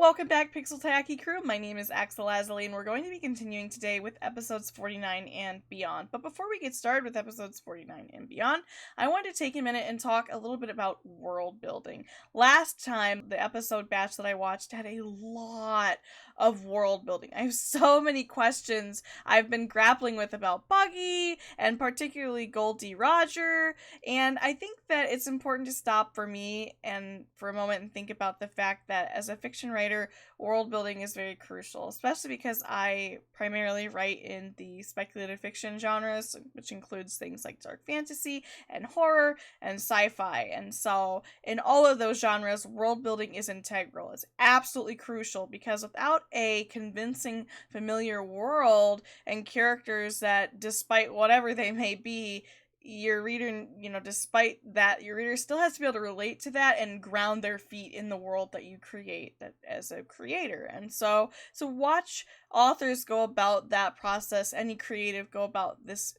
Welcome back, Pixel Tacky crew. My name is Axel Lazuli, and we're going to be continuing today with episodes 49 and beyond. But before we get started with episodes 49 and beyond, I want to take a minute and talk a little bit about world building. Last time, the episode batch that I watched had a lot of world building. I have so many questions I've been grappling with about Buggy, and particularly Goldie Roger, and I think that it's important to stop for me and for a moment and think about the fact that as a fiction writer, world building is very crucial, especially because I primarily write in the speculative fiction genres, which includes things like dark fantasy and horror and sci-fi. And so in all of those genres, world building is integral. It's absolutely crucial because without a convincing familiar world and characters that, despite whatever they may be, your reader, despite that, your reader still has to be able to relate to that and ground their feet in the world that you create that as a creator. And so watch authors go about that process, any creative go about this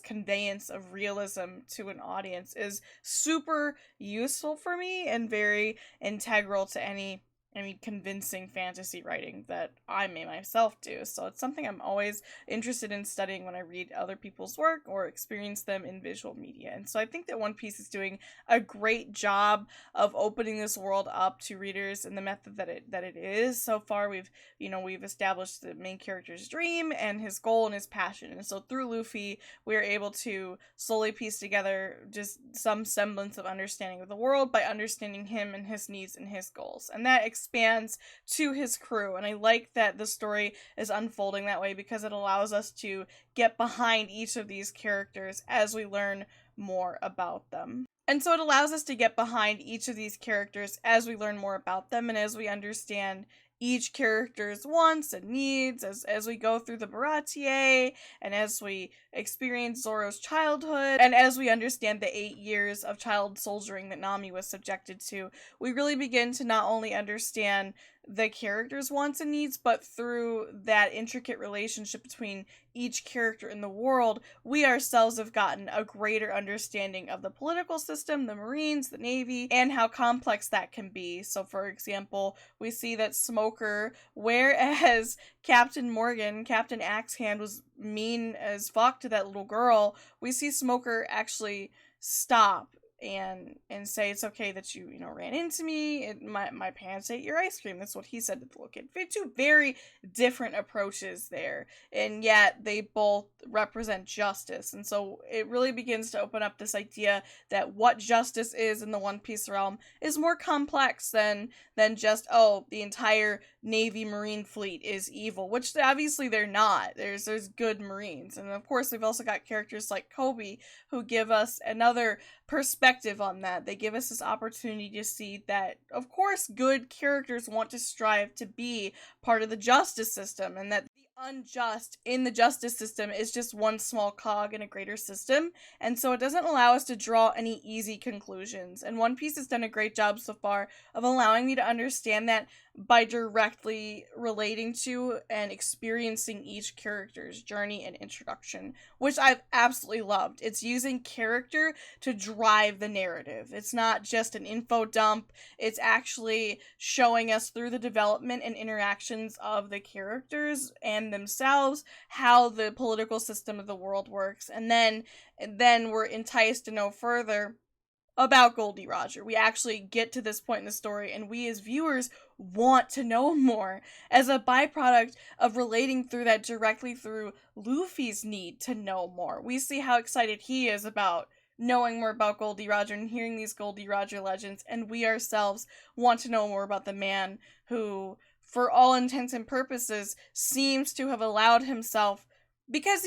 conveyance of realism to an audience is super useful for me and very integral to any convincing fantasy writing that I may myself do. So it's something I'm always interested in studying when I read other people's work or experience them in visual media. And so I think that One Piece is doing a great job of opening this world up to readers in the method that it is. So far we've established the main character's dream and his goal and his passion. And so through Luffy, we're able to slowly piece together just some semblance of understanding of the world by understanding him and his needs and his goals. And that expands to his crew, and I like that the story is unfolding that way because it allows us to get behind each of these characters as we learn more about them. And so it allows us to get behind each of these characters as we learn more about them and as we understand each character's wants and needs as we go through the Baratier and as we experience Zoro's childhood and as we understand the 8 years of child soldiering that Nami was subjected to. We really begin to not only understand the character's wants and needs, but through that intricate relationship between each character in the world, we ourselves have gotten a greater understanding of the political system, the Marines, the Navy, and how complex that can be. So, for example, we see that Smoker, whereas Captain Axehand, was mean as fuck to that little girl, we see Smoker actually stop and say it's okay that you ran into me. My parents ate your ice cream. That's what he said to the little kid. Two very different approaches there, and yet they both represent justice. And so it really begins to open up this idea that what justice is in the One Piece realm is more complex than just, oh, the entire Navy Marine fleet is evil, which obviously they're not. There's good Marines, and of course we've also got characters like Kobe who give us another perspective on that. They give us this opportunity to see that, of course, good characters want to strive to be part of the justice system, and that the unjust in the justice system is just one small cog in a greater system, and so it doesn't allow us to draw any easy conclusions. And One Piece has done a great job so far of allowing me to understand that by directly relating to and experiencing each character's journey and introduction, which I've absolutely loved. It's using character to drive the narrative. It's not just an info dump. It's actually showing us through the development and interactions of the characters and themselves how the political system of the world works. And then we're enticed to know further about Goldie Roger. We actually get to this point in the story, and we as viewers want to know more as a byproduct of relating through that directly through Luffy's need to know more. We see how excited he is about knowing more about Goldie Roger and hearing these Goldie Roger legends, and we ourselves want to know more about the man who, for all intents and purposes, seems to have allowed himself, because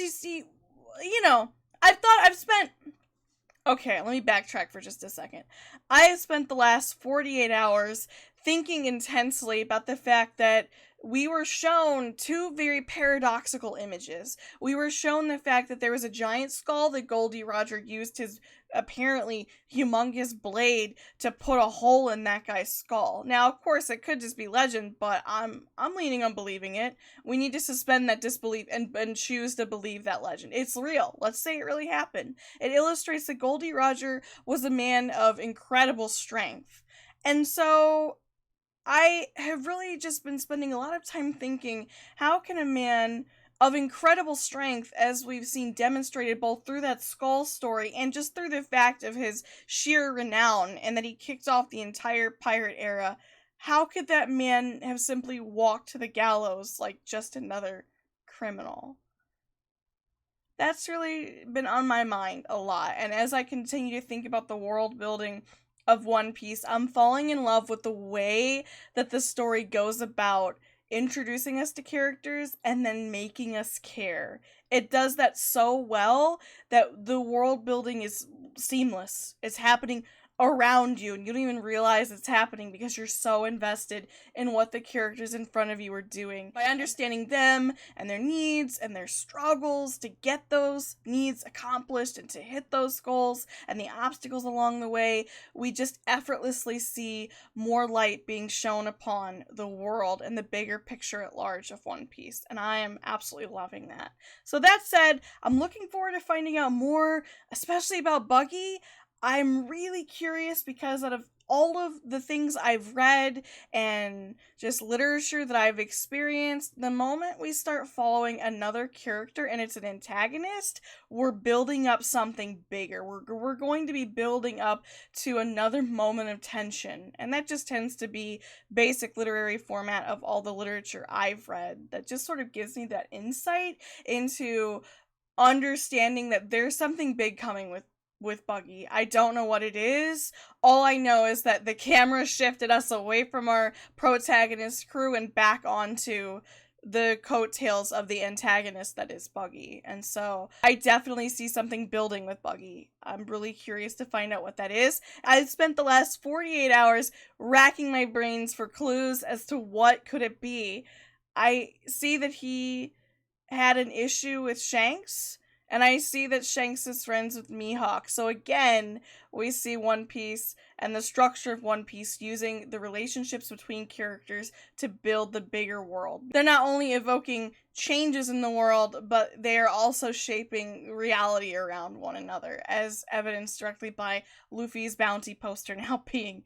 okay, let me backtrack for just a second. I have spent the last 48 hours thinking intensely about the fact that we were shown two very paradoxical images. We were shown the fact that there was a giant skull that Goldie Roger used his apparently humongous blade to put a hole in that guy's skull. Now, of course, it could just be legend, but I'm leaning on believing it. We need to suspend that disbelief and choose to believe that legend. It's real. Let's say it really happened. It illustrates that Goldie Roger was a man of incredible strength. And so I have really just been spending a lot of time thinking, how can a man of incredible strength, as we've seen demonstrated both through that Skull story and just through the fact of his sheer renown and that he kicked off the entire pirate era, how could that man have simply walked to the gallows like just another criminal? That's really been on my mind a lot. And as I continue to think about the world building of One Piece, I'm falling in love with the way that the story goes about introducing us to characters and then making us care. It does that so well that the world building is seamless. It's happening around you and you don't even realize it's happening because you're so invested in what the characters in front of you are doing. By understanding them and their needs and their struggles to get those needs accomplished and to hit those goals and the obstacles along the way, we just effortlessly see more light being shown upon the world and the bigger picture at large of One Piece. And I am absolutely loving that. So that said, I'm looking forward to finding out more, especially about Buggy. I'm really curious because out of all of the things I've read and just literature that I've experienced, the moment we start following another character and it's an antagonist, we're building up something bigger. We're going to be building up to another moment of tension. And that just tends to be basic literary format of all the literature I've read. That just sort of gives me that insight into understanding that there's something big coming with Buggy. I don't know what it is. All I know is that the camera shifted us away from our protagonist crew and back onto the coattails of the antagonist that is Buggy. And so I definitely see something building with Buggy. I'm really curious to find out what that is. I've spent the last 48 hours racking my brains for clues as to what could it be. I see that he had an issue with Shanks, and I see that Shanks is friends with Mihawk. So again, we see One Piece and the structure of One Piece using the relationships between characters to build the bigger world. They're not only evoking changes in the world, but they are also shaping reality around one another, as evidenced directly by Luffy's bounty poster now being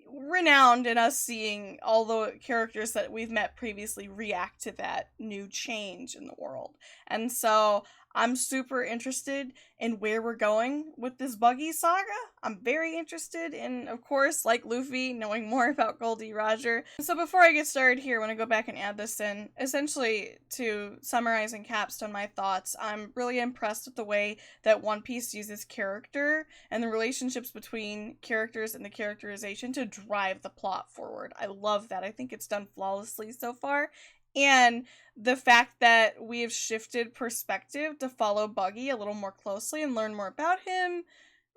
renowned and us seeing all the characters that we've met previously react to that new change in the world. And so I'm super interested in where we're going with this Buggy saga. I'm very interested in, of course, like Luffy, knowing more about Goldie Roger. So before I get started here, I want to go back and add this in. Essentially, to summarize and capstone my thoughts, I'm really impressed with the way that One Piece uses character and the relationships between characters and the characterization to drive the plot forward. I love that. I think it's done flawlessly so far. And the fact that we have shifted perspective to follow Buggy a little more closely and learn more about him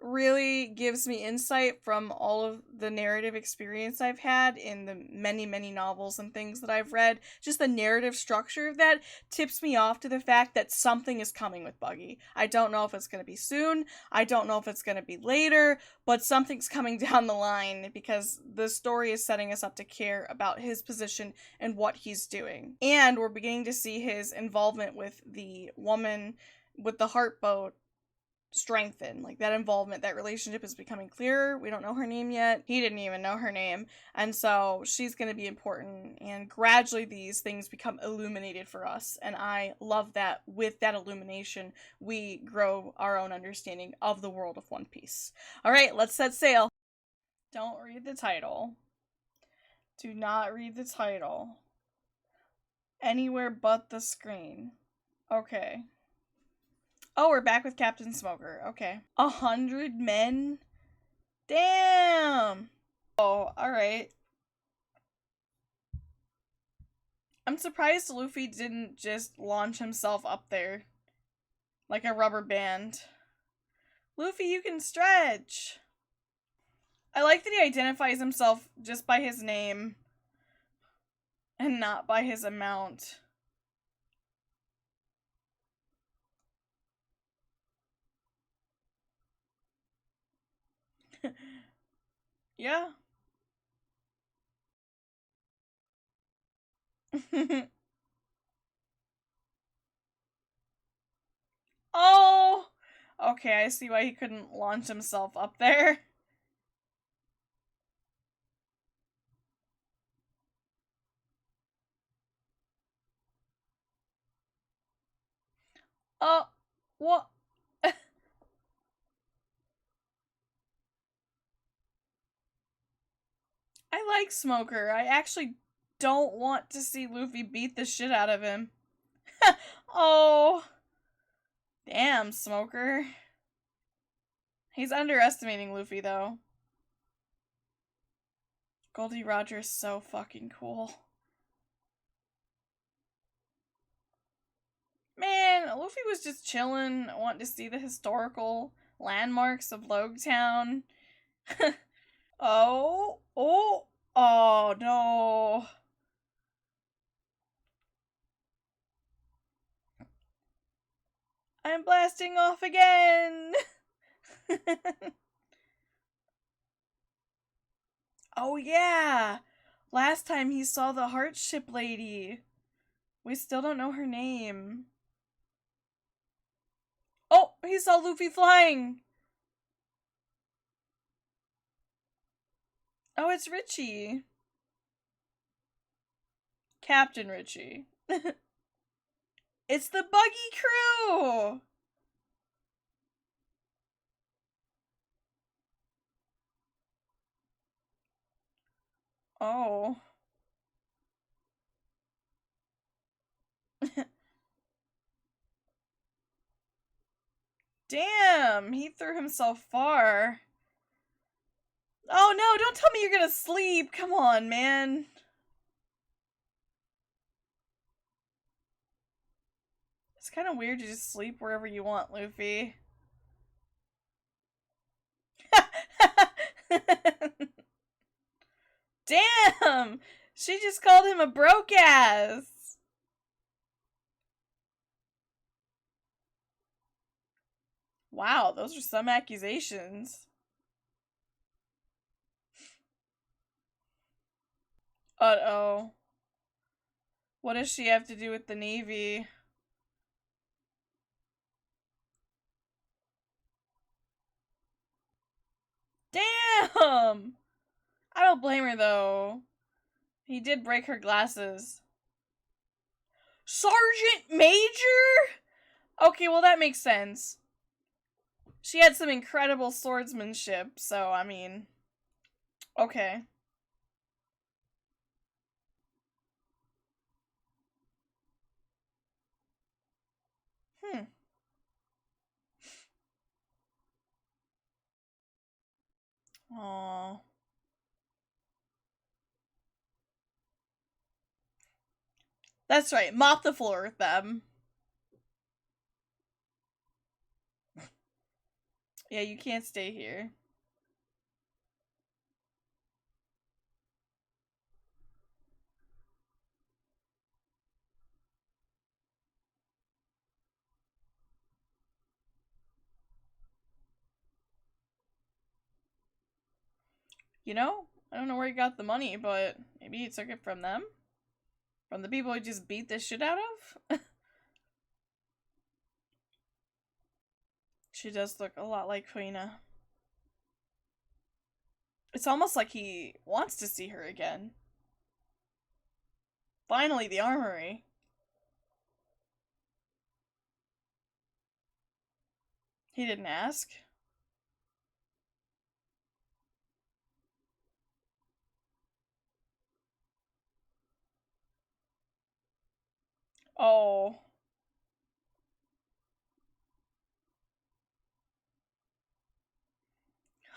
really gives me insight from all of the narrative experience I've had in the many, many novels and things that I've read. Just the narrative structure of that tips me off to the fact that something is coming with Buggy. I don't know if it's going to be soon. I don't know if it's going to be later, but something's coming down the line because the story is setting us up to care about his position and what he's doing. And we're beginning to see his involvement with the woman with the heart boat strengthen. Like, that involvement, that relationship is becoming clearer. We don't know her name yet. He didn't even know her name. And so she's going to be important. And gradually these things become illuminated for us. And I love that with that illumination, we grow our own understanding of the world of One Piece. All right, let's set sail. Don't read the title. Do not read the title. Anywhere but the screen. Okay. Oh, we're back with Captain Smoker. Okay. 100 men? Damn! Oh, alright. I'm surprised Luffy didn't just launch himself up there. Like a rubber band. Luffy, you can stretch! I like that he identifies himself just by his name. And not by his amount. Yeah. Oh! Okay, I see why he couldn't launch himself up there. What? I like Smoker. I actually don't want to see Luffy beat the shit out of him. Oh. Damn, Smoker. He's underestimating Luffy, though. Goldie Roger is so fucking cool. Man, Luffy was just chilling, wanting to see the historical landmarks of Loguetown. Oh, oh no. I'm blasting off again. Oh yeah. Last time he saw the heart ship lady. We still don't know her name. Oh, he saw Luffy flying. Oh, it's Richie. Captain Richie. It's the buggy crew. Oh. Damn, he threw himself far. Oh no, don't tell me you're gonna sleep. Come on, man. It's kind of weird to just sleep wherever you want, Luffy. Damn! She just called him a broke ass. Wow, those are some accusations. Uh-oh. What does she have to do with the Navy? Damn! I don't blame her, though. He did break her glasses. Sergeant Major? Okay, well, that makes sense. She had some incredible swordsmanship, so, I mean... Okay. Hmm. Aww. That's right, mop the floor with them. Yeah, you can't stay here. You know, I don't know where he got the money, but maybe he took it from them? From the people he just beat the shit out of? She does look a lot like Kuina. It's almost like he wants to see her again. Finally, the armory. He didn't ask. Oh.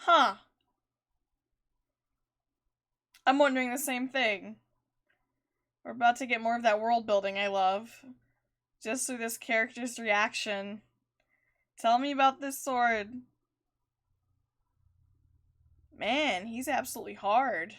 Huh. I'm wondering the same thing. We're about to get more of that world building I love. Just through this character's reaction. Tell me about this sword. Man, he's absolutely hard.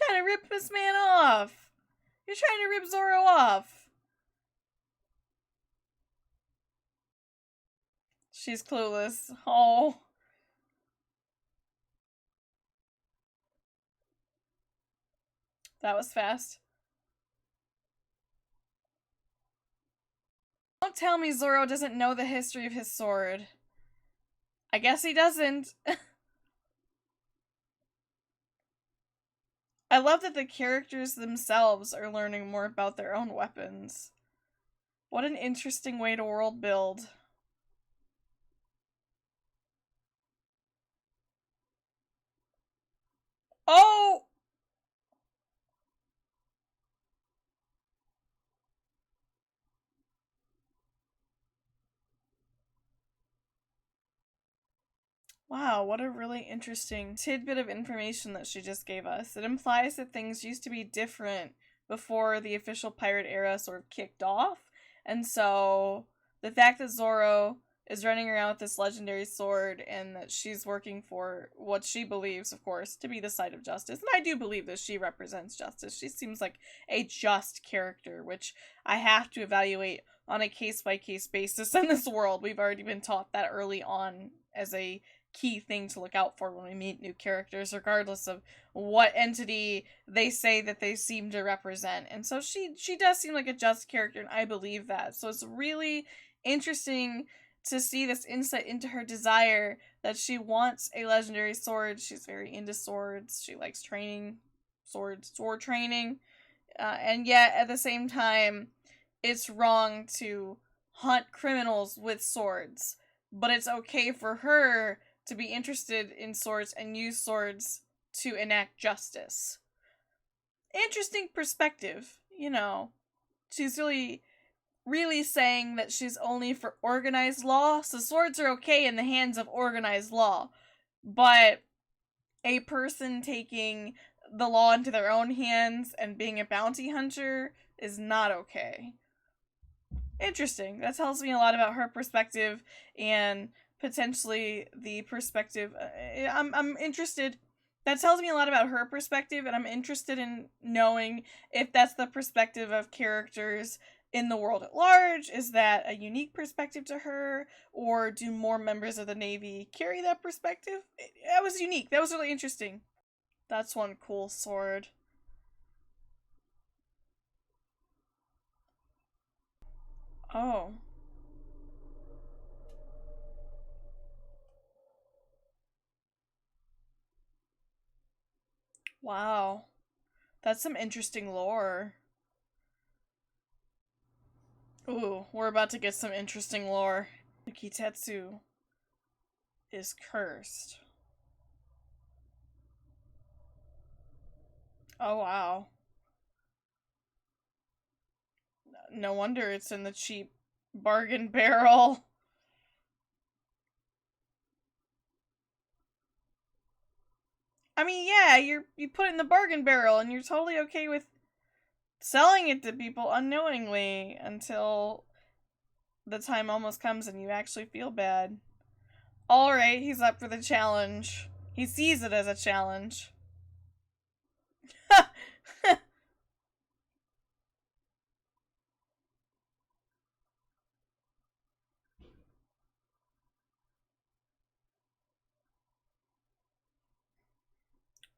Trying to rip this man off. You're trying to rip Zoro off. She's clueless. Oh. That was fast. Don't tell me Zoro doesn't know the history of his sword. I guess he doesn't. I love that the characters themselves are learning more about their own weapons. What an interesting way to world build. Oh! Wow, what a really interesting tidbit of information that she just gave us. It implies that things used to be different before the official pirate era sort of kicked off. And so the fact that Zoro is running around with this legendary sword and that she's working for what she believes, of course, to be the side of justice. And I do believe that she represents justice. She seems like a just character, which I have to evaluate on a case-by-case basis in this world. We've already been taught that early on as a key thing to look out for when we meet new characters, regardless of what entity they say that they seem to represent. And so she does seem like a just character, and I believe that. So it's really interesting to see this insight into her desire that she wants a legendary sword. She's very into swords. She likes training, sword training. And yet, at the same time, it's wrong to hunt criminals with swords. But it's okay for her to be interested in swords and use swords to enact justice. Interesting perspective, you know. She's really saying that she's only for organized law, so swords are okay in the hands of organized law. But a person taking the law into their own hands and being a bounty hunter is not okay. Interesting. That tells me a lot about her perspective and potentially the perspective. I'm interested. That tells me a lot about her perspective, and I'm interested in knowing if that's the perspective of characters in the world at large. Is that a unique perspective to her, or do more members of the Navy carry that perspective? That was unique. That was really interesting. That's one cool sword. Oh, wow. That's some interesting lore. Ooh, we're about to get some interesting lore. Kitetsu is cursed. Oh wow. No wonder it's in the cheap bargain barrel. I mean, yeah, you put it in the bargain barrel and you're totally okay with selling it to people unknowingly until the time almost comes and you actually feel bad. Alright, he's up for the challenge. He sees it as a challenge.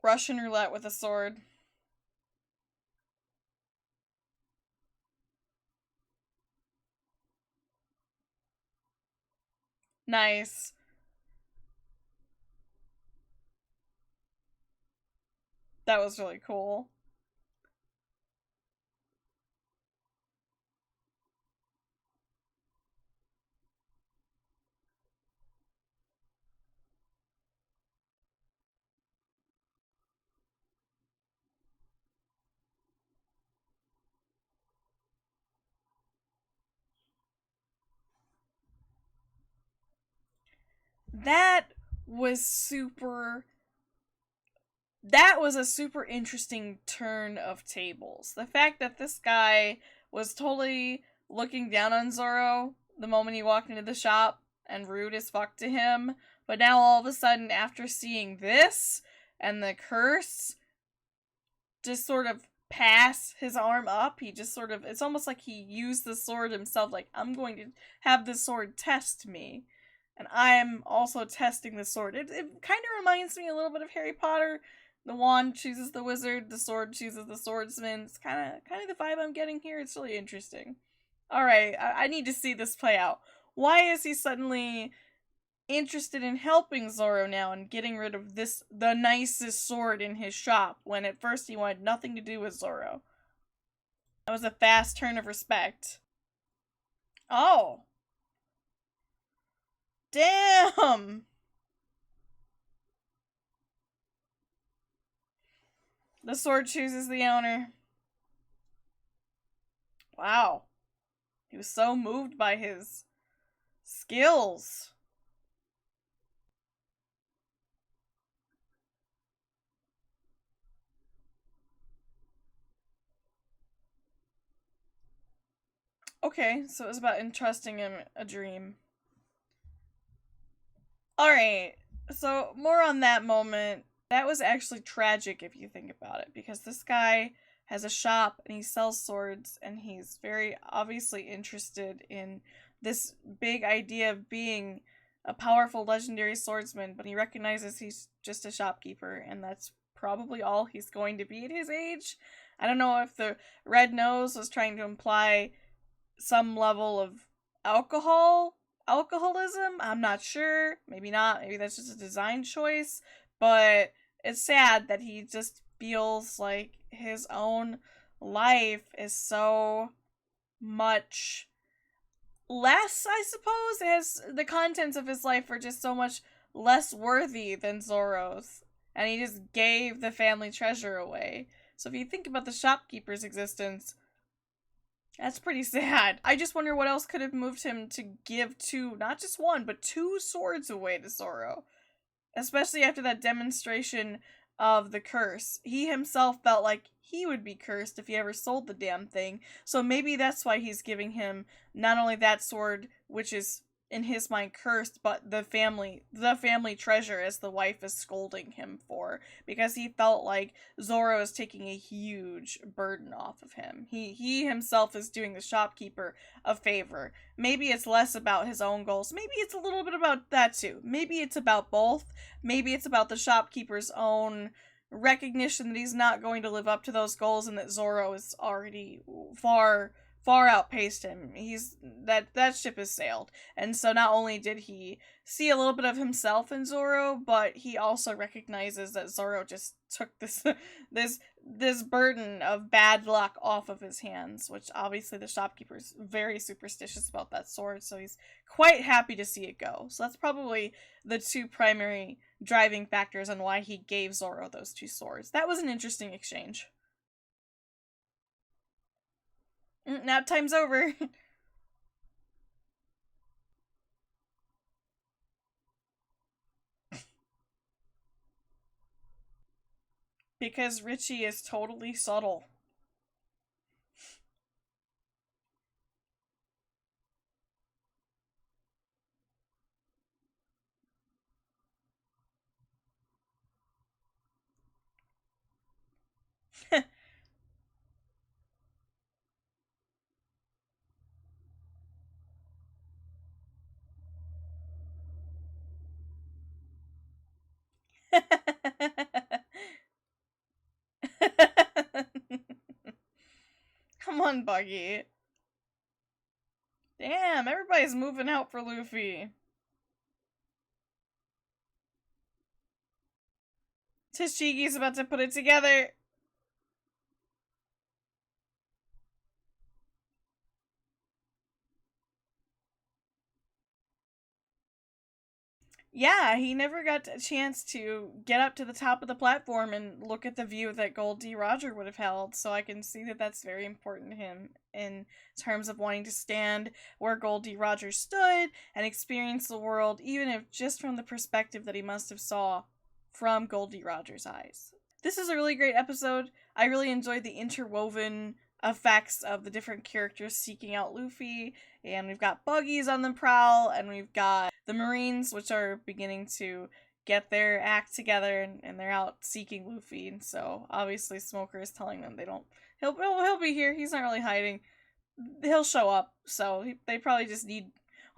Russian roulette with a sword. Nice. That was really cool. That was super that was a super interesting turn of tables. The fact that this guy was totally looking down on Zoro the moment he walked into the shop and rude as fuck to him, but now all of a sudden, after seeing this and the curse just sort of pass his arm up, he just sort of, it's almost like he used the sword himself, like, I'm going to have this sword test me. And I'm also testing the sword. It kind of reminds me a little bit of Harry Potter, The wand chooses the wizard, the sword chooses the swordsman. It's kind of the vibe I'm getting here. It's really interesting. All right, I need to see this play out. Why is he suddenly interested in helping Zoro now and getting rid of the nicest sword in his shop when at first he wanted nothing to do with Zoro? That was a fast turn of respect. Oh. Damn! The sword chooses the owner. Wow. He was so moved by his skills. Okay, so it was about entrusting him a dream. Alright, so more on that moment. That was actually tragic if you think about it, because this guy has a shop and he sells swords and he's very obviously interested in this big idea of being a powerful legendary swordsman, but he recognizes he's just a shopkeeper and that's probably all he's going to be at his age. I don't know if the red nose was trying to imply some level of alcoholism. I'm not sure. Maybe not. Maybe that's just a design choice. But it's sad that he just feels like his own life is so much less, I suppose. The contents of his life are just so much less worthy than Zoro's. And he just gave the family treasure away. So if you think about the shopkeeper's existence, that's pretty sad. I just wonder what else could have moved him to give not just one, but two swords away to Zoro. Especially after that demonstration of the curse. He himself felt like he would be cursed if he ever sold the damn thing. So maybe that's why he's giving him not only that sword, which is in his mind cursed, but the family treasure, as the wife is scolding him for, because he felt like Zoro is taking a huge burden off of him. He himself is doing the shopkeeper a favor. Maybe it's less about his own goals. Maybe it's a little bit about that too. Maybe it's about both. Maybe it's about the shopkeeper's own recognition that he's not going to live up to those goals and that Zoro is already far outpaced him. That ship has sailed. And so not only did he see a little bit of himself in Zoro, but he also recognizes that Zoro just took this burden of bad luck off of his hands, which obviously the shopkeeper's very superstitious about that sword, so he's quite happy to see it go. So that's probably the two primary driving factors on why he gave Zoro those two swords. That was an interesting exchange. Now time's over. Because Richie is totally subtle. Come on, Buggy. Damn, everybody's moving out for Luffy. Tashigi's about to put it together. Yeah, he never got a chance to get up to the top of the platform and look at the view that Gold D. Roger would have held, so I can see that that's very important to him in terms of wanting to stand where Gold D. Roger stood and experience the world, even if just from the perspective that he must have saw from Gold D. Roger's eyes. This is a really great episode. I really enjoyed the interwoven effects of the different characters seeking out Luffy, and we've got Buggies on the prowl, and we've got the Marines, which are beginning to get their act together, and they're out seeking Luffy, and so obviously Smoker is telling them they don't, he'll be here, he's not really hiding, he'll show up, so they probably just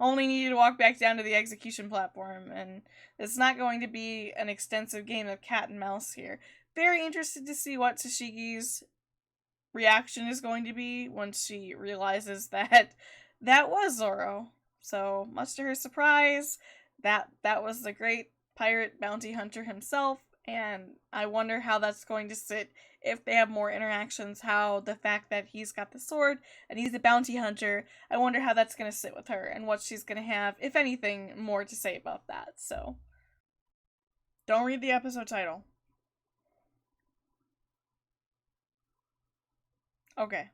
only need to walk back down to the execution platform, and it's not going to be an extensive game of cat and mouse here. very interested to see what Tashiki's reaction is going to be once she realizes that that was Zoro. So, much to her surprise, that was the great pirate bounty hunter himself, and I wonder how that's going to sit if they have more interactions, how the fact that he's got the sword and he's a bounty hunter, I wonder how that's going to sit with her and what she's going to have, if anything, more to say about that. So, don't read the episode title. Okay.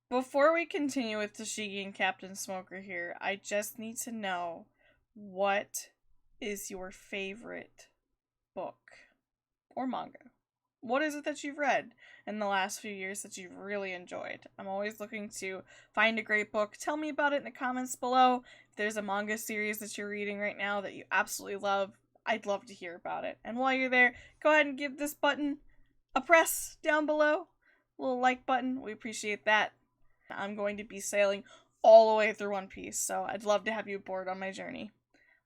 Before we continue with Tashigi and Captain Smoker here, I just need to know, what is your favorite book or manga? What is it that you've read in the last few years that you've really enjoyed? I'm always looking to find a great book. Tell me about it in the comments below. If there's a manga series that you're reading right now that you absolutely love, I'd love to hear about it. And while you're there, go ahead and give this button a press down below. A little like button. We appreciate that. I'm going to be sailing all the way through One Piece, so I'd love to have you aboard on my journey.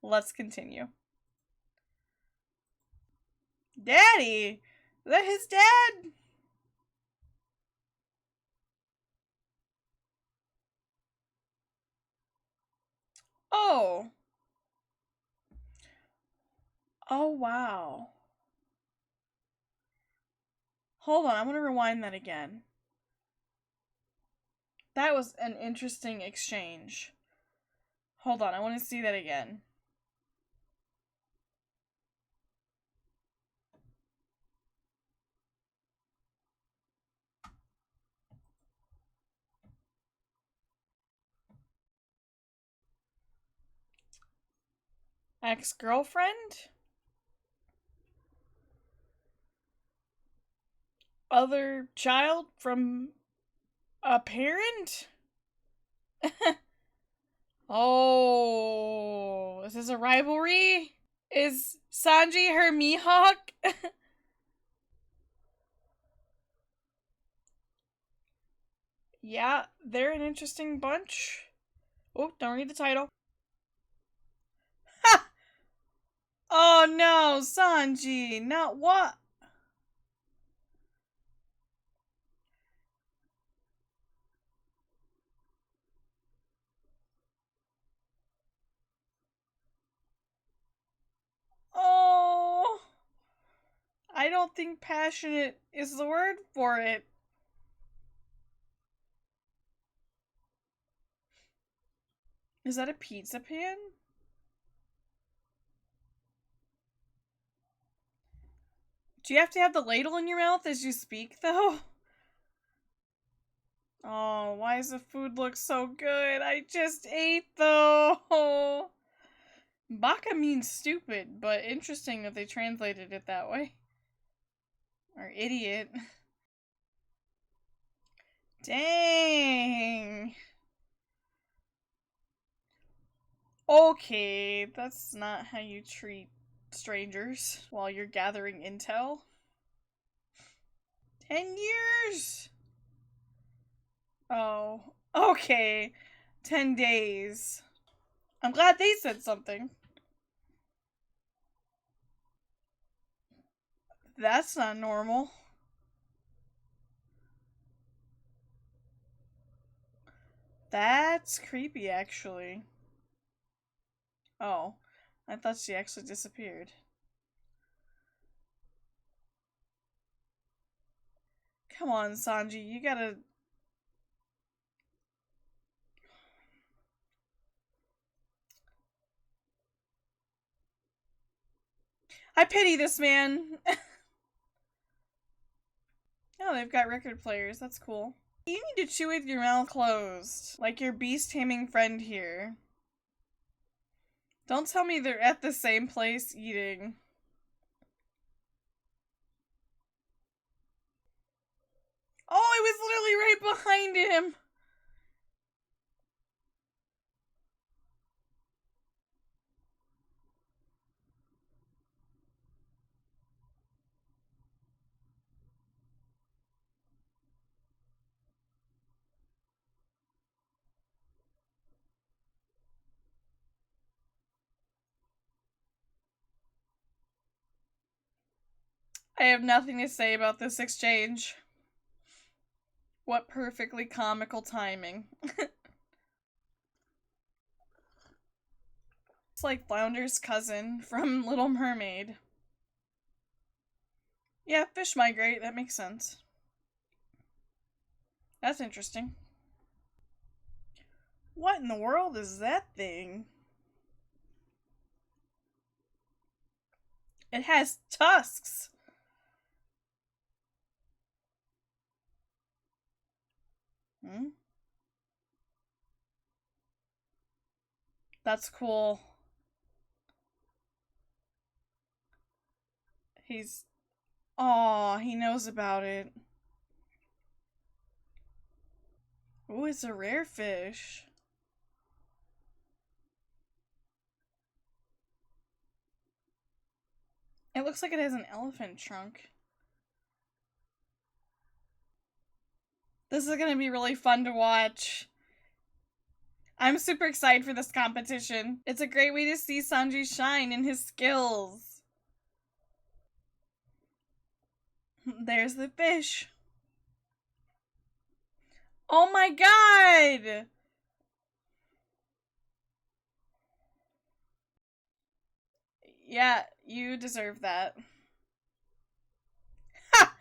Let's continue. Daddy! Is that his dad? Oh. Oh, wow. Hold on, I'm gonna rewind that again. That was an interesting exchange. Hold on, I want to see that again. Ex-girlfriend? Other child from a parent? Oh, is this a rivalry? Is Sanji her Mihawk? Yeah, they're an interesting bunch. Oh, don't read the title. Ha! Oh no, Sanji, not what? Oh, I don't think passionate is the word for it. Is that a pizza pan? Do you have to have the ladle in your mouth as you speak, though? Oh, why does the food look so good? I just ate, though. Baka means stupid, but interesting that they translated it that way. Or idiot. Dang. Okay, that's not how you treat strangers while you're gathering intel. 10 years? Oh, okay. 10 days. I'm glad they said something. That's not normal. That's creepy, actually. Oh, I thought she actually disappeared. Come on, Sanji, you gotta... I pity this man! Oh, they've got record players, that's cool. You need to chew with your mouth closed, like your beast-taming friend here. Don't tell me they're at the same place eating. Oh, it was literally right behind him! I have nothing to say about this exchange. What perfectly comical timing. It's like Flounder's cousin from Little Mermaid. Yeah, fish migrate, that makes sense. That's interesting. What in the world is that thing? It has tusks! Hmm? That's cool. He's... Aw, he knows about it. Ooh, it's a rare fish. It looks like it has an elephant trunk. This is gonna be really fun to watch. I'm super excited for this competition. It's a great way to see Sanji shine in his skills. There's the fish. Oh my god! Yeah, you deserve that. Ha!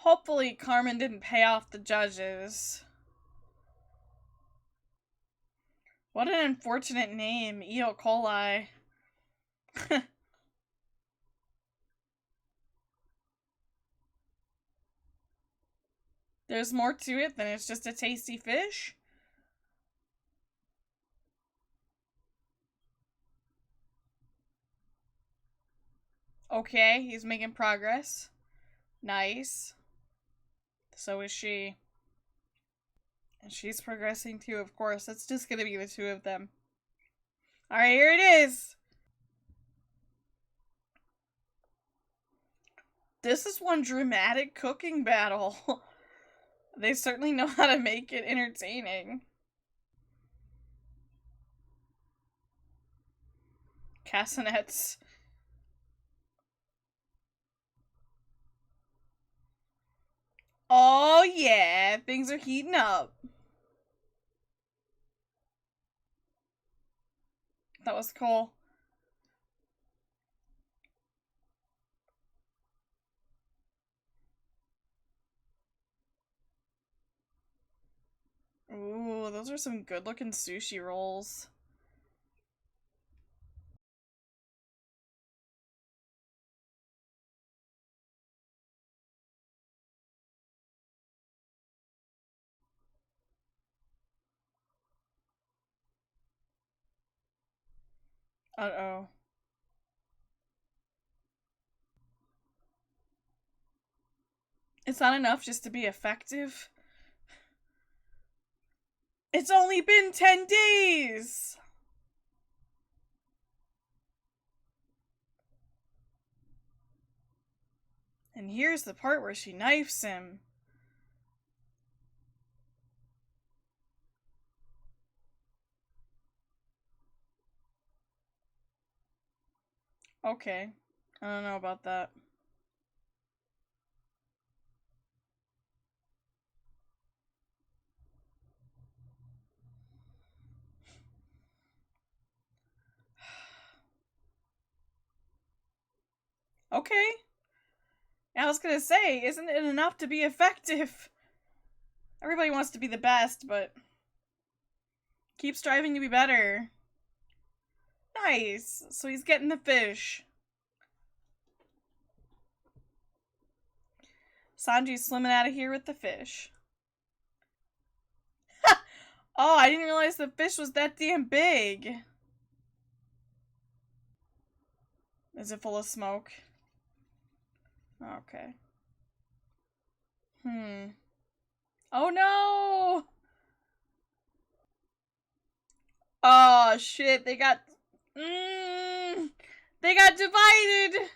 Hopefully Carmen didn't pay off the judges. What an unfortunate name, Eo coli. There's more to it than it's just a tasty fish. Okay, he's making progress. Nice. So is she. And she's progressing too, of course. It's just gonna be the two of them. Alright, here it is! This is one dramatic cooking battle. They certainly know how to make it entertaining. Castanets. Oh yeah, things are heating up. That was cool. Ooh, those are some good looking sushi rolls. Uh-oh. It's not enough just to be effective. It's only been 10 days! And here's the part where she knifes him. Okay. I don't know about that. Okay. I was gonna say, isn't it enough to be effective? Everybody wants to be the best, but keep striving to be better. Nice. So he's getting the fish. Sanji's swimming out of here with the fish. Oh, I didn't realize the fish was that damn big. Is it full of smoke? Okay. Oh no! Oh shit, they got... they got divided!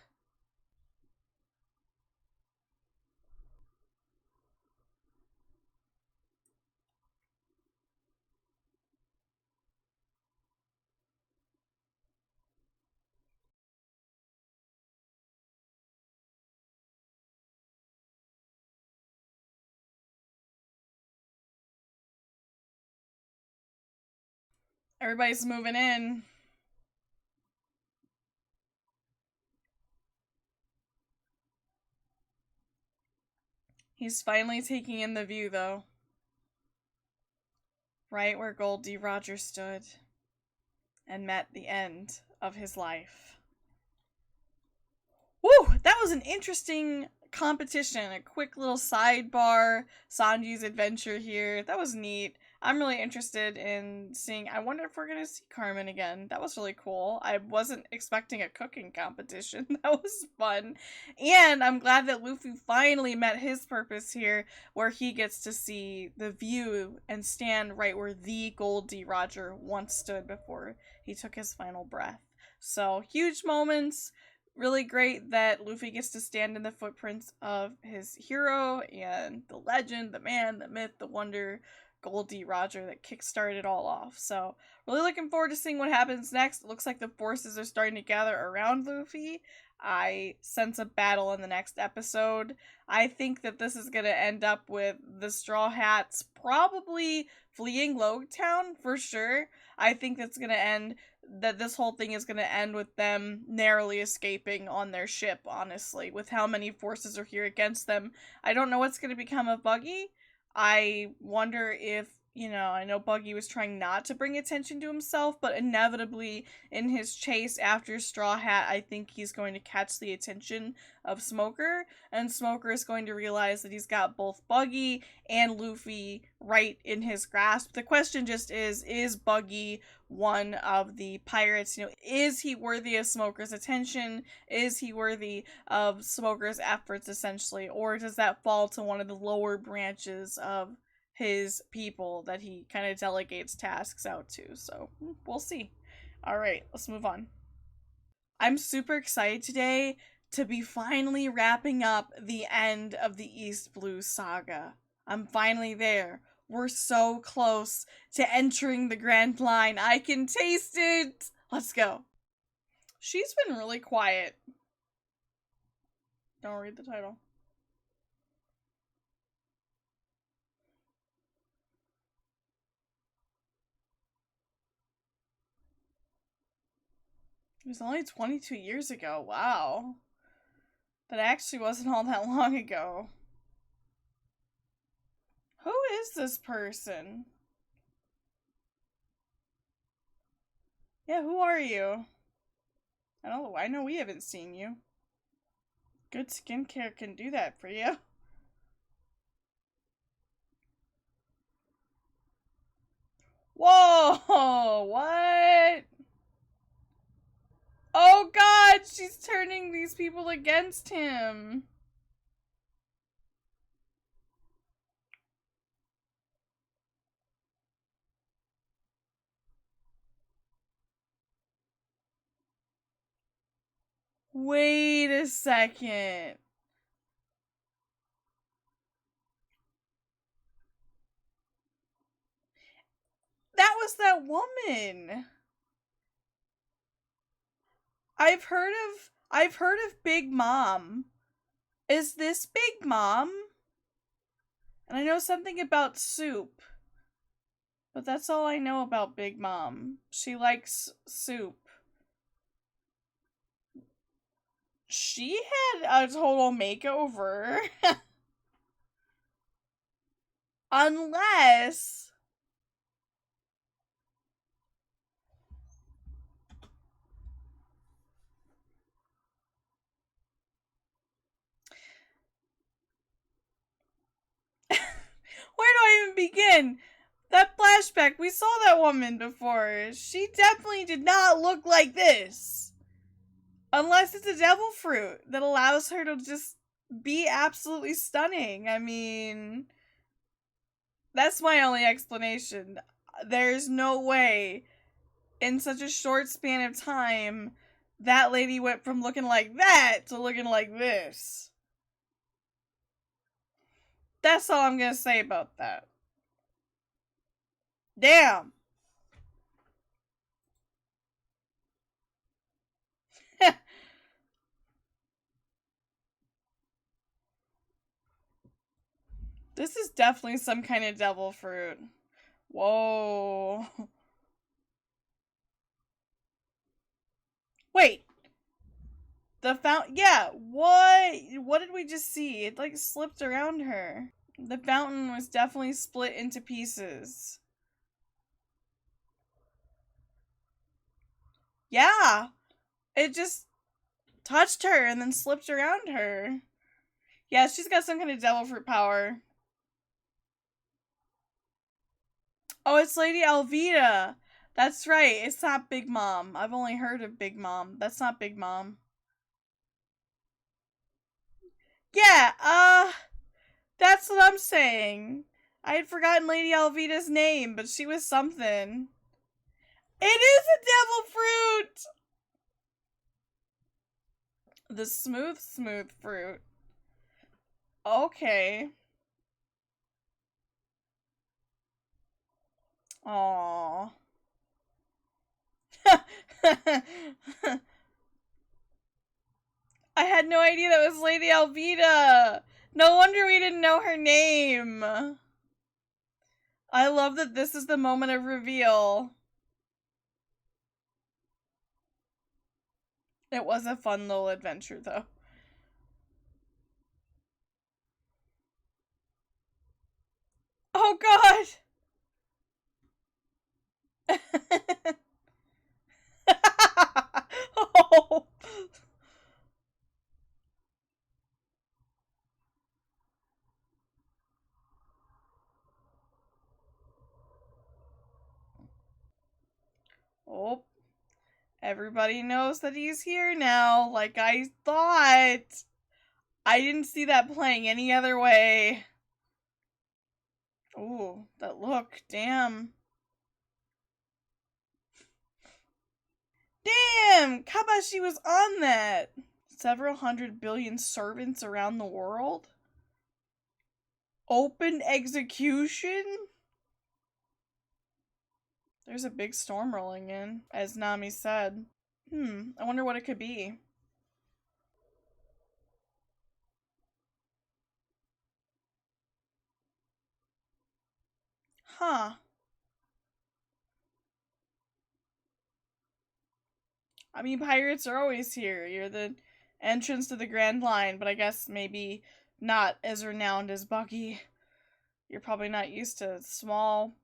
Everybody's moving in. He's finally taking in the view, though. Right where Goldie Roger stood and met the end of his life. Woo! That was an interesting competition. A quick little sidebar. Sanji's adventure here. That was neat. I'm really interested in seeing. I wonder if we're gonna see Carmen again. That was really cool. I wasn't expecting a cooking competition. That was fun. And I'm glad that Luffy finally met his purpose here, where he gets to see the view and stand right where the Goldie Roger once stood before he took his final breath. So, huge moments. Really great that Luffy gets to stand in the footprints of his hero and the legend, the man, the myth, the wonder, Goldie Roger that kickstarted it all off. So, really looking forward to seeing what happens next. It looks like the forces are starting to gather around Luffy. I sense a battle in the next episode. I think that this is going to end up with the Straw Hats probably fleeing Loguetown for sure. I think that's going to end that this whole thing is going to end with them narrowly escaping on their ship, honestly, with how many forces are here against them. I don't know what's going to become of Buggy. I wonder if, I know Buggy was trying not to bring attention to himself, but inevitably in his chase after Straw Hat, I think he's going to catch the attention of Smoker, and Smoker is going to realize that he's got both Buggy and Luffy right in his grasp. The question just is Buggy one of the pirates? Is he worthy of Smoker's attention? Is he worthy of Smoker's efforts, essentially? Or does that fall to one of the lower branches of his people that he kind of delegates tasks out to? So, we'll see. Alright, let's move on. I'm super excited today to be finally wrapping up the end of the East Blue saga. I'm finally there. We're so close to entering the Grand Line. I can taste it. Let's go. She's been really quiet. Don't read the title. It was only 22 years ago. Wow. That actually wasn't all that long ago. Who is this person? Yeah, who are you? I know we haven't seen you. Good skincare can do that for you. Whoa! What? Oh god, she's turning these people against him. Wait a second. That was that woman. I've heard of Big Mom. Is this Big Mom? And I know something about soup. But that's all I know about Big Mom. She likes soup. She had a total makeover. Unless where do I even begin? That flashback, we saw that woman before. She definitely did not look like this. Unless it's a devil fruit that allows her to just be absolutely stunning. I mean, that's my only explanation. There's no way in such a short span of time that lady went from looking like that to looking like this. That's all I'm gonna say about that. Damn. This is definitely some kind of devil fruit. Whoa. Wait. The fountain. Yeah, what? What did we just see? It, like, slipped around her. The fountain was definitely split into pieces. Yeah. It just touched her and then slipped around her. Yeah, she's got some kind of devil fruit power. Oh, it's Lady Alvida. That's right. It's not Big Mom. I've only heard of Big Mom. That's not Big Mom. Yeah, that's what I'm saying. I had forgotten Lady Alvida's name, but she was something. It is a devil fruit! The smooth fruit. Okay. Aww. I had no idea that was Lady Alvida. No wonder we didn't know her name. I love that this is the moment of reveal. It was a fun little adventure, though. Oh, God! Oh. Oh. Everybody knows that he's here now, like I thought. I didn't see that playing any other way. Ooh, that look, damn. Damn! Kabashi was on that! Several hundred billion servants around the world? Open execution? There's a big storm rolling in, as Nami said. I wonder what it could be. Huh. I mean, pirates are always here. You're the entrance to the Grand Line, but I guess maybe not as renowned as Bucky. You're probably not used to small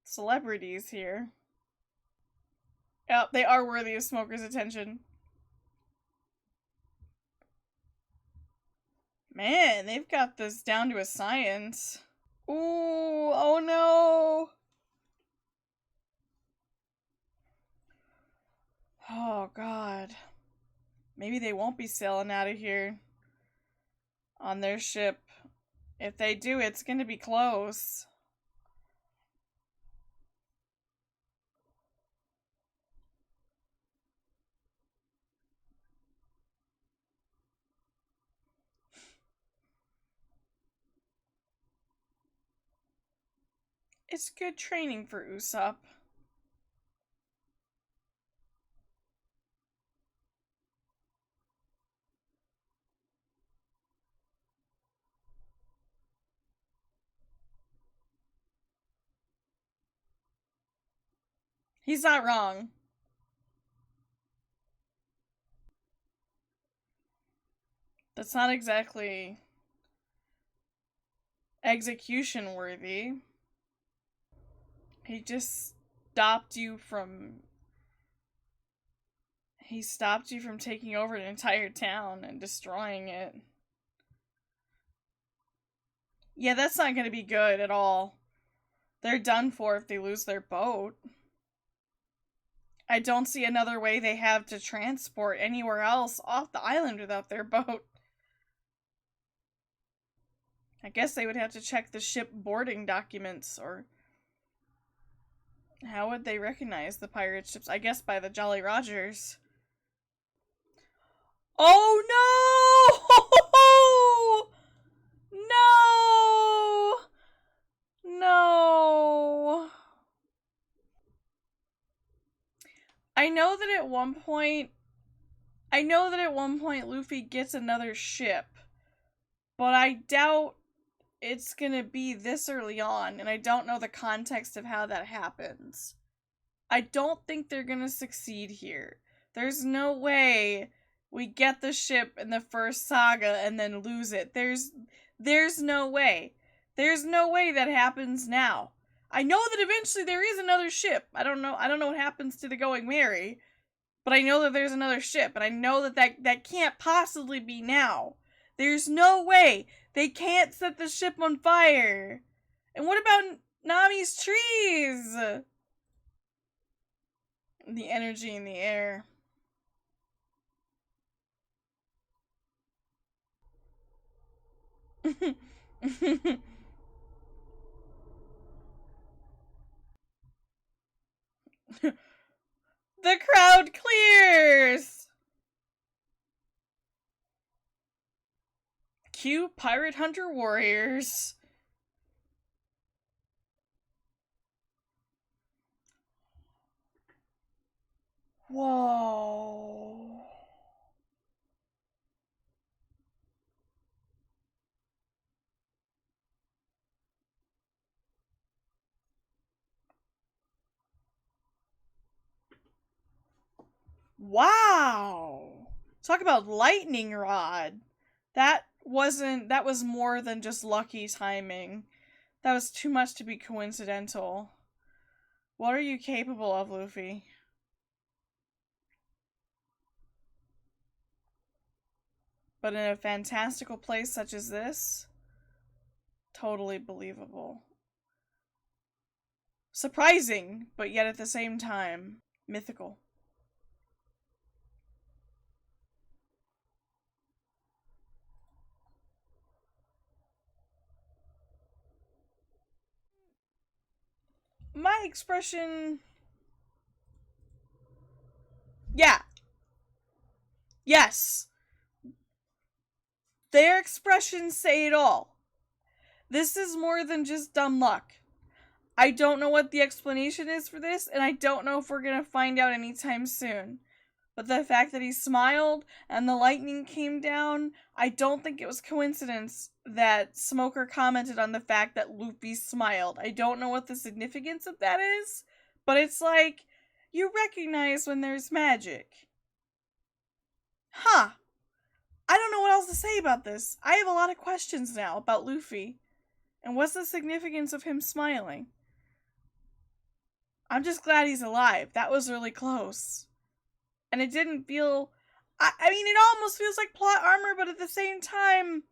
celebrities here. Yep, they are worthy of smokers' attention. Man, they've got this down to a science. Ooh, oh no! Oh god. Maybe they won't be sailing out of here on their ship. If they do, it's gonna be close. It's good training for Usopp. He's not wrong. That's not exactly execution worthy. He just stopped you from. He stopped you from taking over an entire town and destroying it. Yeah, that's not gonna be good at all. They're done for if they lose their boat. I don't see another way they have to transport anywhere else off the island without their boat. I guess they would have to check the ship boarding documents, or how would they recognize the pirate ships? I guess by the Jolly Rogers. Oh no! No! No! I know that at one point Luffy gets another ship, but I doubt it's gonna be this early on, and I don't know the context of how that happens. I don't think they're gonna succeed here. There's no way we get the ship in the first saga and then lose it. There's no way. There's no way that happens now. I know that eventually there is another ship. I don't know what happens to the Going Merry, but I know that there's another ship, and I know that can't possibly be now. There's no way. They can't set the ship on fire. And what about Nami's trees? The energy in the air. The crowd clears! Cue Pirate Hunter Warriors. Whoa. Wow. Talk about lightning rod. That was more than just lucky timing. That was too much to be coincidental. What are you capable of, Luffy? But in a fantastical place such as this, totally believable. Surprising, but yet at the same time, mythical. My expression... Yeah. Yes. Their expressions say it all. This is more than just dumb luck. I don't know what the explanation is for this, and I don't know if we're gonna find out anytime soon. But the fact that he smiled and the lightning came down, I don't think it was coincidence that Smoker commented on the fact that Luffy smiled. I don't know what the significance of that is, but it's like, you recognize when there's magic. Huh. I don't know what else to say about this. I have a lot of questions now about Luffy. And what's the significance of him smiling? I'm just glad he's alive. That was really close. And it didn't feel... I mean, it almost feels like plot armor, but at the same time,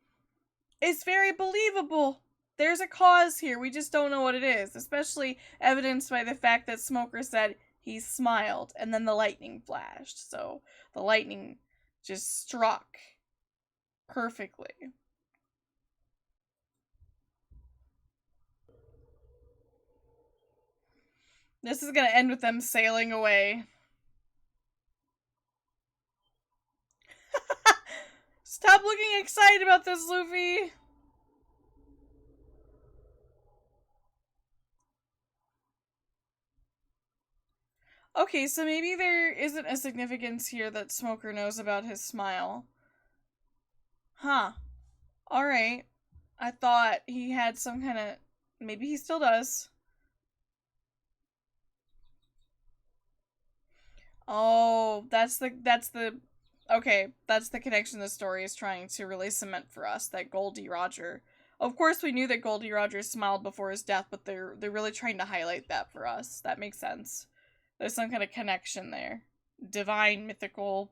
it's very believable. There's a cause here. We just don't know what it is. Especially evidenced by the fact that Smoker said he smiled, and then the lightning flashed. So, the lightning just struck perfectly. This is gonna end with them sailing away. Stop looking excited about this, Luffy! Okay, so maybe there isn't a significance here that Smoker knows about his smile. Huh. Alright. I thought he had some kind of... Maybe he still does. Oh, that's the... Okay, that's the connection the story is trying to really cement for us, that Goldie Roger... Of course we knew that Goldie Roger smiled before his death, but they're really trying to highlight that for us. That makes sense. There's some kind of connection there. Divine, mythical,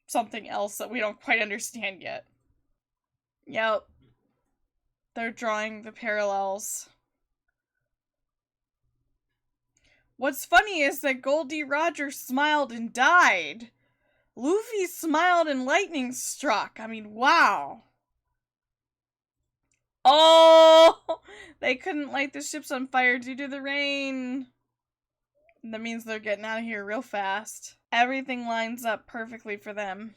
something else that we don't quite understand yet. Yep. They're drawing the parallels. What's funny is that Goldie Roger smiled and died. Luffy smiled and lightning struck. I mean, wow. Oh! They couldn't light the ships on fire due to the rain. That means they're getting out of here real fast. Everything lines up perfectly for them.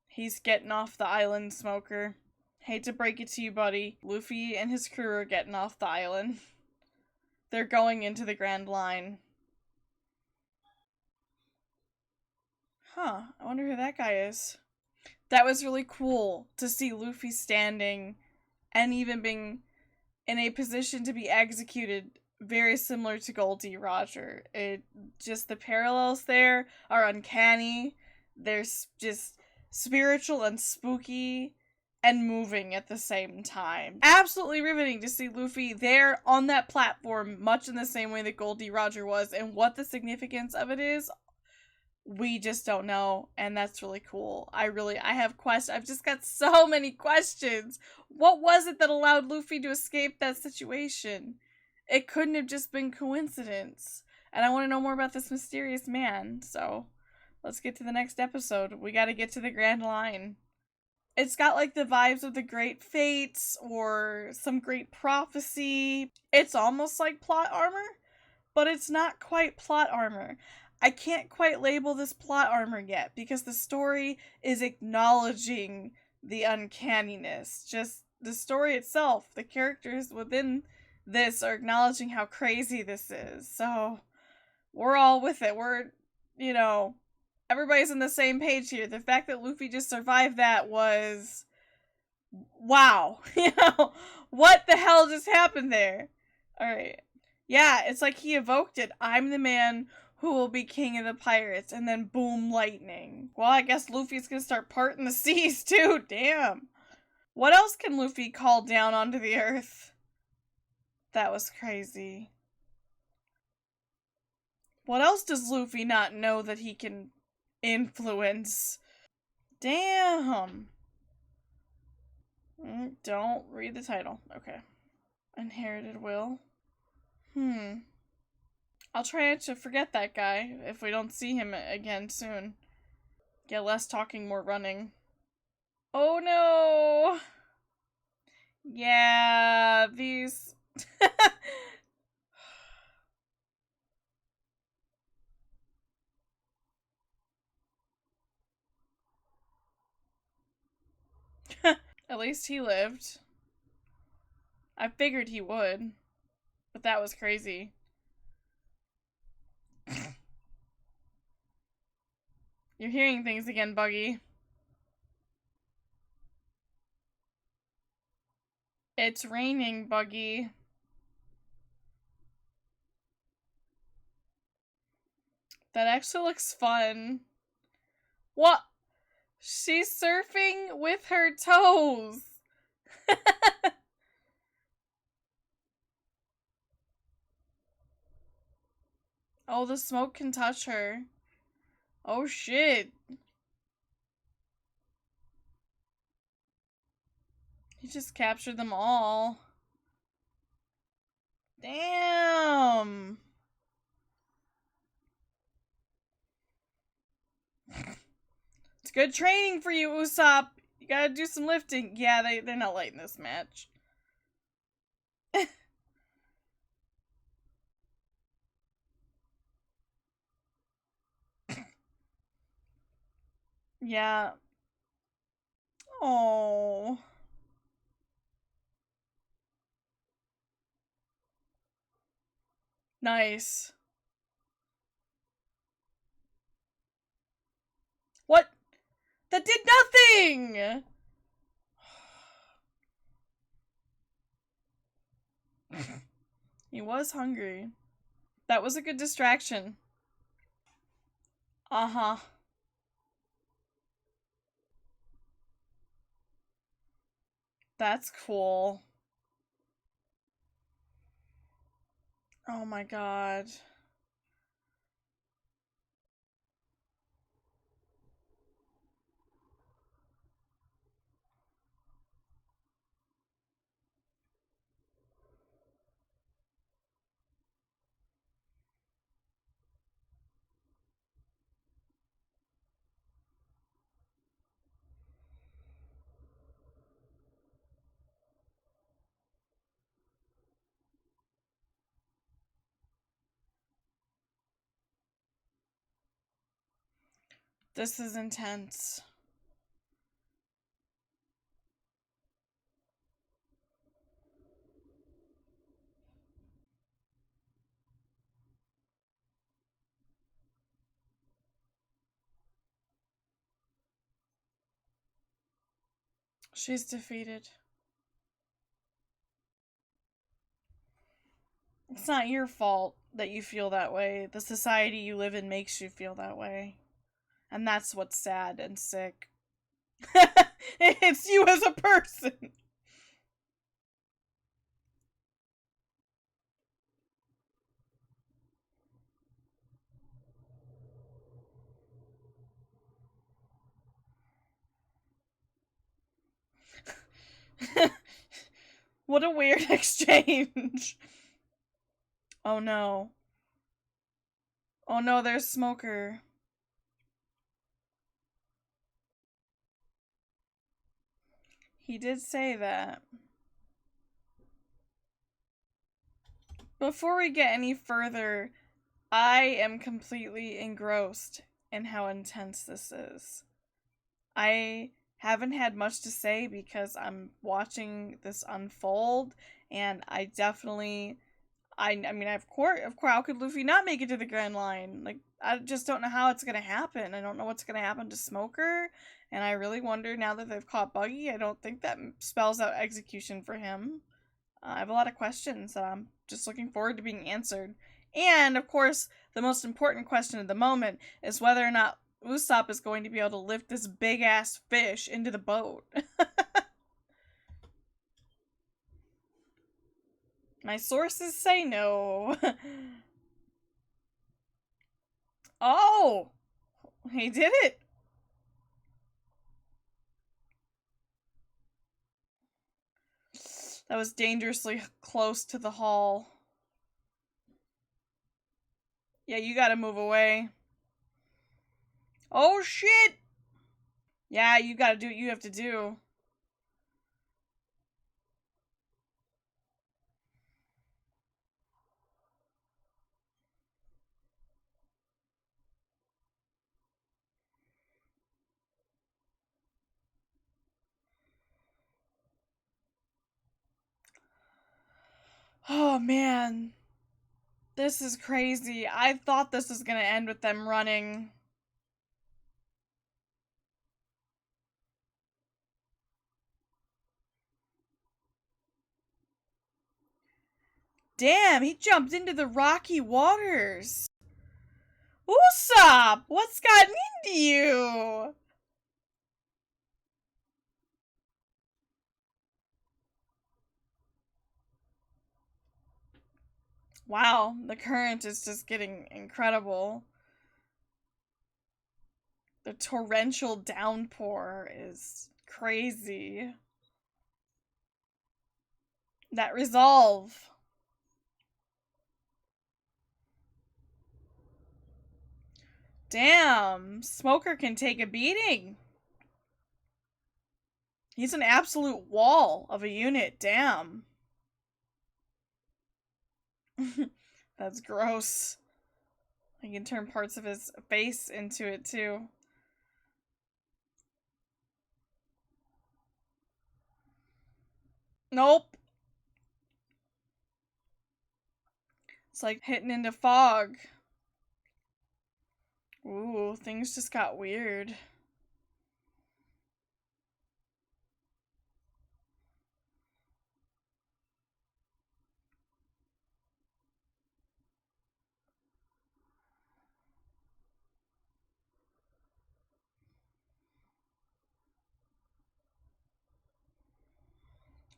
He's getting off the island, Smoker. Hate to break it to you, buddy. Luffy and his crew are getting off the island. They're going into the Grand Line. Huh, I wonder who that guy is. That was really cool to see Luffy standing and even being in a position to be executed very similar to Goldie Roger. It just the parallels there are uncanny. There's just spiritual and spooky and moving at the same time. Absolutely riveting to see Luffy there on that platform, much in the same way that Goldie Roger was, and what the significance of it is, we just don't know, and that's really cool. I have questions. I've just got so many questions. What was it that allowed Luffy to escape that situation? It couldn't have just been coincidence. And I want to know more about this mysterious man, so let's get to the next episode. We gotta get to the Grand Line. It's got like the vibes of the Great Fates or some great prophecy. It's almost like plot armor, but it's not quite plot armor. I can't quite label this plot armor yet because the story is acknowledging the uncanniness. Just the story itself, the characters within this are acknowledging how crazy this is. So we're all with it. You know, everybody's on the same page here. The fact that Luffy just survived that was wow. What the hell just happened there? Alright. Yeah, it's like he evoked it. I'm the man who will be king of the pirates, and then boom, lightning. Well, I guess Luffy's gonna start parting the seas too, damn. What else can Luffy call down onto the earth? That was crazy. What else does Luffy not know that he can influence? Damn. Don't read the title. Okay. Inherited will. I'll try to forget that guy if we don't see him again soon. Get less talking, more running. Oh no! Yeah, these... At least he lived. I figured he would. But that was crazy. You're hearing things again, Buggy. It's raining, Buggy. That actually looks fun. What? She's surfing with her toes. Oh, the smoke can touch her. Oh shit. He just captured them all. Damn. It's good training for you, Usopp. You gotta do some lifting. Yeah, they're not light in this match. Yeah. Oh. Nice. What? That did nothing! He was hungry. That was a good distraction. Uh-huh. That's cool. Oh my god. This is intense. She's defeated. It's not your fault that you feel that way. The society you live in makes you feel that way. And that's what's sad and sick. It's you as a person. What a weird exchange. Oh no. Oh no, there's Smoker. He did say that. Before we get any further, I am completely engrossed in how intense this is. I haven't had much to say because I'm watching this unfold, and I definitely, I mean, of course, how could Luffy not make it to the Grand Line? Like, I just don't know how it's gonna happen. I don't know what's gonna happen to Smoker, and I really wonder now that they've caught Buggy. I don't think that spells out execution for him. I have a lot of questions that I'm just looking forward to being answered. And, of course, the most important question of the moment is whether or not Usopp is going to be able to lift this big ass fish into the boat. My sources say no. Oh! He did it! That was dangerously close to the hull. Yeah, you gotta move away. Oh shit! Yeah, you gotta do what you have to do. Oh man. This is crazy. I thought this was gonna end with them running. Damn, he jumped into the rocky waters. Usopp, what's gotten into you? Wow, the current is just getting incredible. The torrential downpour is crazy. That resolve. Damn, Smoker can take a beating. He's an absolute wall of a unit, damn. That's gross. He can turn parts of his face into it too. Nope. It's like hitting into fog. Ooh, things just got weird.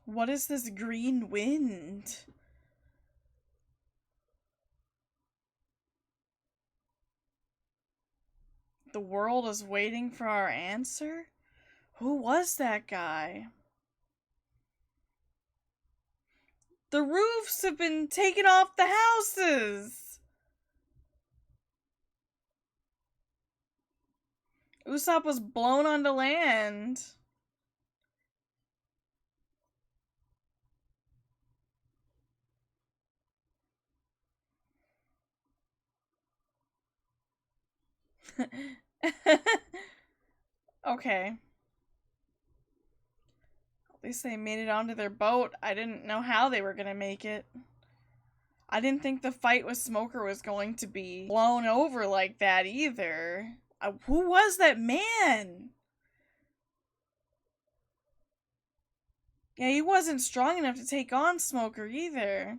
What is this green wind? The world is waiting for our answer? Who was that guy? The roofs have been taken off the houses! Usopp was blown onto land. Okay. At least they made it onto their boat. I didn't know how they were gonna make it. I didn't think the fight with Smoker was going to be blown over like that either. Who was that man? Yeah, he wasn't strong enough to take on Smoker either.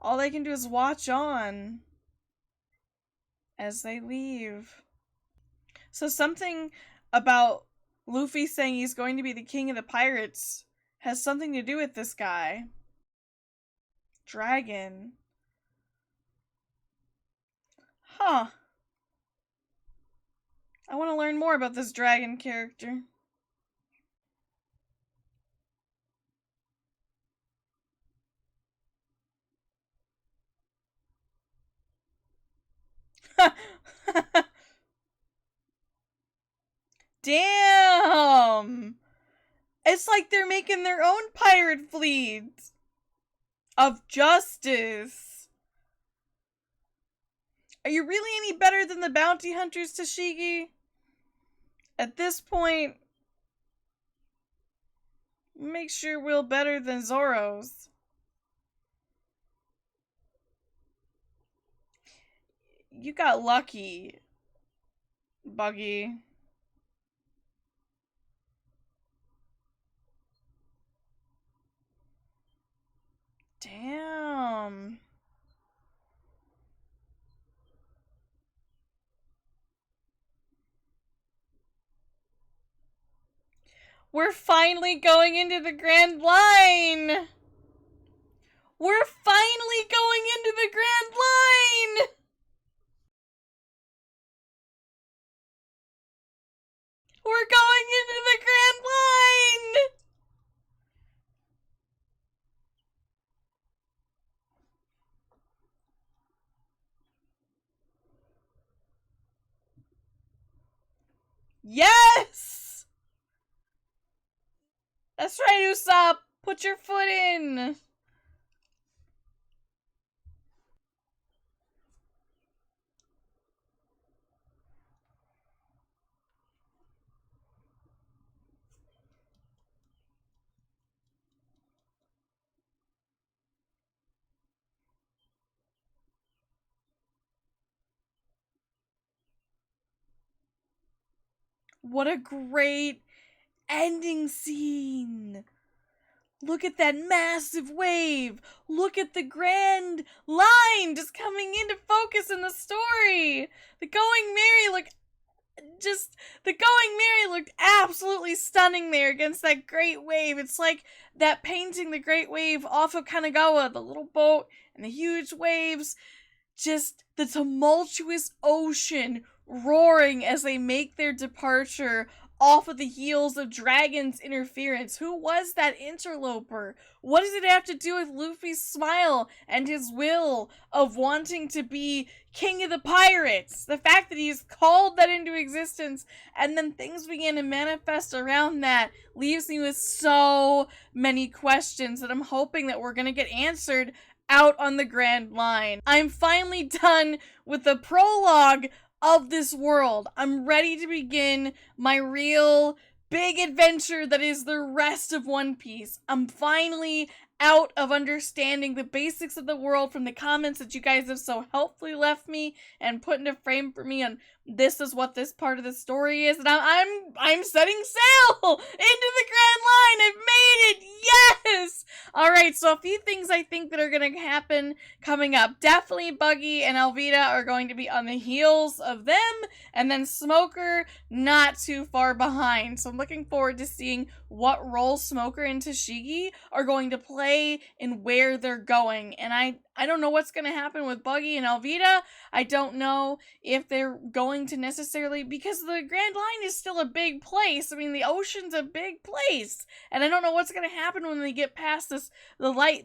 all they can do is watch on as they leave. So something about Luffy saying he's going to be the king of the pirates has something to do with this guy. Dragon. Huh. I want to learn more about this dragon character. Damn! It's like they're making their own pirate fleet of justice. Are you really any better than the bounty hunters, Tashigi? At this point, make sure we're better than Zoro's. You got lucky, Buggy. Damn. We're finally going into the Grand Line! We're finally going into the Grand Line! We're going into the Grand Line! Yes! That's right, Usopp! Put your foot in! What a great ending scene! Look at that massive wave! Look at the Grand Line just coming into focus in the story! The Going Merry looked absolutely stunning there against that great wave. It's like that painting, the great wave off of Kanagawa, the little boat and the huge waves. Just the tumultuous ocean roaring as they make their departure off of the heels of Dragon's interference. Who was that interloper? What does it have to do with Luffy's smile and his will of wanting to be king of the pirates? The fact that he's called that into existence and then things began to manifest around that leaves me with so many questions that I'm hoping that we're going to get answered out on the Grand Line. I'm finally done with the prologue of this world. I'm ready to begin my real big adventure that is the rest of One Piece. I'm finally out of understanding the basics of the world from the comments that you guys have so helpfully left me and put into frame for me on this is what this part of the story is, and I'm setting sail into the Grand Line. I've made it. Yes. All right, so a few things I think that are going to happen coming up. Definitely Buggy and Alvida are going to be on the heels of them, and then Smoker not too far behind. So I'm looking forward to seeing what role Smoker and Tashigi are going to play and where they're going. And I don't know what's going to happen with Buggy and Alvida. I don't know if they're going to necessarily, because the Grand Line is still a big place. I mean, the ocean's a big place, and I don't know what's going to happen when they get past the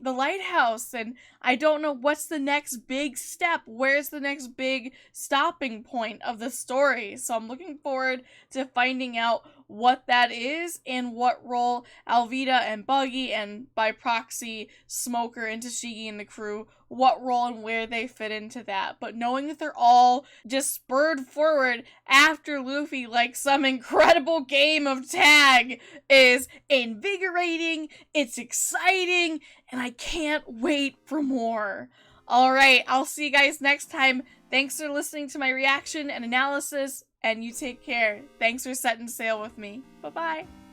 lighthouse, and I don't know what's the next big step. Where's the next big stopping point of the story? So I'm looking forward to finding out what that is and what role Alvida and Buggy, and by proxy Smoker and Tashigi and the crew, what role and where they fit into that. But knowing that they're all just spurred forward after Luffy like some incredible game of tag is invigorating, it's exciting, and I can't wait for more. Alright, I'll see you guys next time. Thanks for listening to my reaction and analysis, and you take care. Thanks for setting sail with me. Bye-bye.